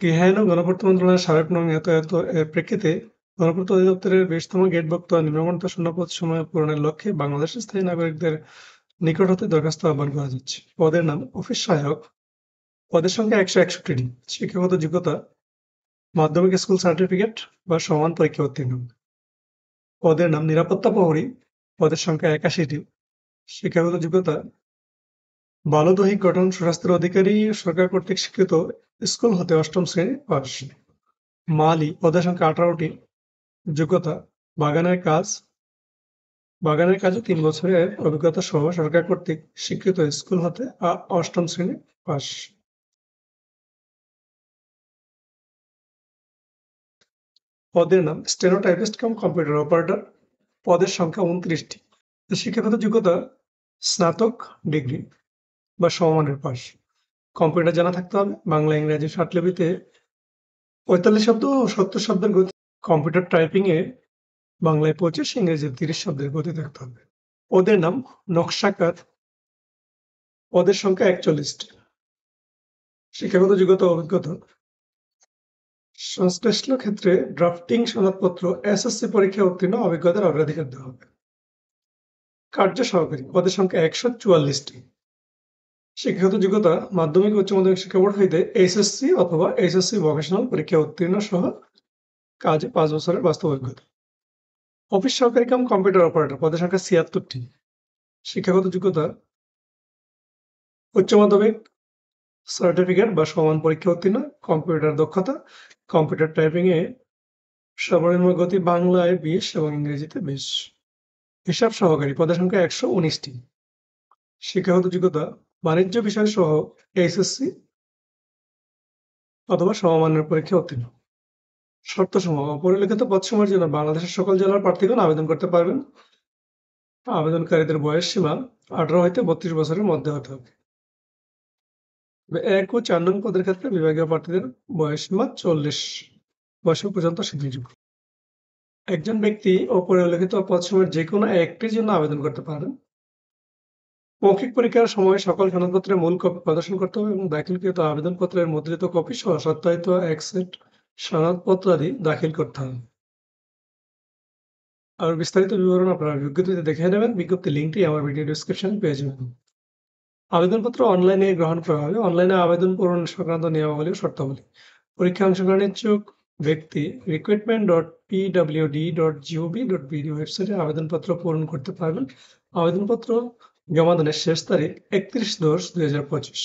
গৃহায়ন ও গণপূর্ত মন্ত্রণালয়ের সাবেক নং এত এর প্রেক্ষিতে গণপূর্ত অধিদপ্তরের ২০তম গেটভুক্ত নিম্নবর্ণিত শূন্যপদ সময় পূরণের লক্ষ্যে বাংলাদেশের স্থায়ী নাগরিকদের নিকট হতে দরখাস্ত আহ্বান করা যাচ্ছে। পদের নাম অফিস সহায়ক। পদের সংখ্যা ১৬১টি। শিক্ষাগত যোগ্যতা মাধ্যমিক স্কুল সার্টিফিকেট বা সমান পরীক্ষা উত্তীর্ণ। পদের নাম নিরাপত্তা প্রহরী। পদের সংখ্যা ৮১টি। শিক্ষাগত যোগ্যতা বাল দৈহিক গঠন সুস্বাস্থ্যের অধিকারী সরকার কর্তৃক স্বীকৃত স্কুল হতে অষ্টম শ্রেণী পাস। মালি পদের সংখ্যা ১৮টি। যোগ্যতা বাগানের কাজে ৩ বছরের অভিজ্ঞতা সহ সরকার কর্তৃক স্বীকৃত স্কুল হতে অষ্টম শ্রেণী পাস। পদের নাম স্টেনোটাইপিস্ট কাম কম্পিউটার অপারেটর। পদের সংখ্যা ২৯টি। শিক্ষাগত যোগ্যতা স্নাতক ডিগ্রি বা সমমানের পাস। কম্পিউটার জানা থাকতে হবে। বাংলা ইংরেজি পাটলিপিতে ৪৫ শব্দ ও ৭০ শব্দের গতি। কম্পিউটার টাইপিং এ বাংলায় ২৫, ইংরেজিতে ৩০ শব্দের গতি থাকতে হবে। পদের নাম নকশাকার। পদের সংখ্যা ৪১টি। শিক্ষাগত যোগ্যতা ও অভিজ্ঞতা সংশ্লিষ্ট ক্ষেত্রে ড্রাফটিং সনদপত্র এসএসসি পরীক্ষায় উত্তীর্ণ অভিজ্ঞতার অগ্রাধিকার দেওয়া হবে। কার্য সহকারী পদের সংখ্যা ১৪৪টি। শিক্ষাগত যোগ্যতা মাধ্যমিক ও উচ্চ মাধ্যমিক শিক্ষা বোর্ড হইতে এইচএসসি অথবা এইচএসসি ভোকেশনাল পরীক্ষায় উত্তীর্ণ সহ কাজে ৫ বছরের বাস্তব অভিজ্ঞতা। অফিস সহকারী কাম কম্পিউটার অপারেটর পদের সংখ্যা ৭৬টি। শিক্ষাগত যোগ্যতা উচ্চ মাধ্যমিক সার্টিফিকেট বা সমান পরীক্ষা উত্তীর্ণ, কম্পিউটার দক্ষতা, কম্পিউটার টাইপিং এ সর্বনিম্ন গতি বাংলায় ২০ এবং ইংরেজিতে ২০। হিসাব সহকারী পদের সংখ্যা ১১৯টি। শিক্ষাগত যোগ্যতা বাণিজ্য বিষয় সহ এইচএসসি অথবা সমমানের পরীক্ষায় উত্তীর্ণ। শর্তসমূহ পরিলিখিত পদসমূহের জন্য বাংলাদেশের সকল জেলার প্রার্থীগণ আবেদন করতে পারবেন। আবেদনকারীদের বয়স সীমা ১৮ হইতে ৩২ বছরের মধ্যে হতে হবে। ১ ও ৪ নং পদের ক্ষেত্রে বিভাগীয় প্রার্থীদের বয়সসীমা ৪০ বছর পর্যন্ত শিথিলযোগ্য। একজন ব্যক্তি ওপরে উল্লেখিত পদসমূহের যেকোনো একটির জন্য আবেদন করতে পারবেন। মৌখিক পরীক্ষার সময় সকল সনদপত্রের মূল কপি প্রদর্শন করতে হবে এবং দাখিলকৃত আবেদনপত্রের মুদ্রিত কপি সহ সত্যায়িত এক সেট সনদপত্রাদি দাখিল করতে হবে। আর বিস্তারিত বিবরণ আপনারা বিজ্ঞপ্তিতে দেখে নেবেন। বিজ্ঞপ্তির লিঙ্কটি আমার ভিডিও ডেসক্রিপশনে পেয়ে যাবেন। আবেদনপত্র অনলাইনে গ্রহণ করা হবে। অনলাইনে আবেদন পূরণ সংক্রান্ত নিয়মাবলী ও শর্তাবলী। পরীক্ষায় অংশগ্রহণের ইচ্ছুক ব্যক্তি recruitment.pwd.gov.bd ওয়েবসাইটে আবেদনপত্র পূরণ করতে পারবেন। আবেদনপত্র জমা দানের শেষ তারিখ ৩১/১০/২০২৫।